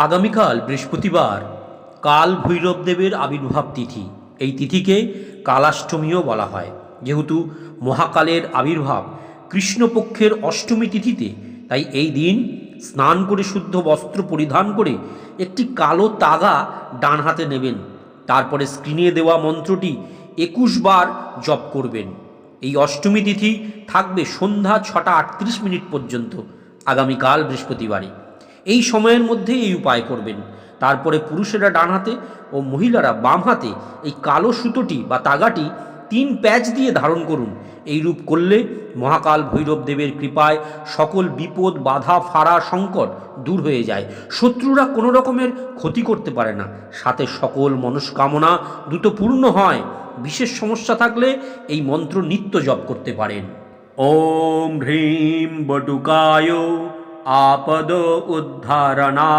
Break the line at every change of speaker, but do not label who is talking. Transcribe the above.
আগামীকাল বৃহস্পতিবার কাল ভৈরবদেবের আবির্ভাব তিথি। এই তিথিকে কালাষ্টমীও বলা হয়, যেহেতু মহাকালের আবির্ভাব কৃষ্ণপক্ষের অষ্টমী তিথিতে। তাই এই দিন স্নান করে শুদ্ধ বস্ত্র পরিধান করে একটি কালো তাগা ডান হাতে নেবেন। তারপরে স্ক্রিনে দেওয়া মন্ত্রটি 21 বার জপ করবেন। এই অষ্টমী তিথি থাকবে সন্ধ্যা 6টা 38 মিনিট পর্যন্ত আগামীকাল বৃহস্পতিবারে। এই সময়ের মধ্যে এই উপায় করবেন। তারপরে পুরুষেরা ডান হাতে ও মহিলারা বাম হাতে এই কালো সুতোটি বা তাগাটি 3 প্যাচ দিয়ে ধারণ করুন। এই রূপ করলে মহাকাল ভৈরব দেবের কৃপায় সকল বিপদ বাধা ফাড়া সংকট দূর হয়ে যায়। শত্রুরা কোনো রকমের ক্ষতি করতে পারে না, সাথে সকল মনস্কামনা দ্রুত পূর্ণ হয়। বিশেষ সমস্যা থাকলে এই মন্ত্র নিত্য জপ করতে পারেন। ওম হ্রিম বটুকায় আপদ উদ্ধারণায়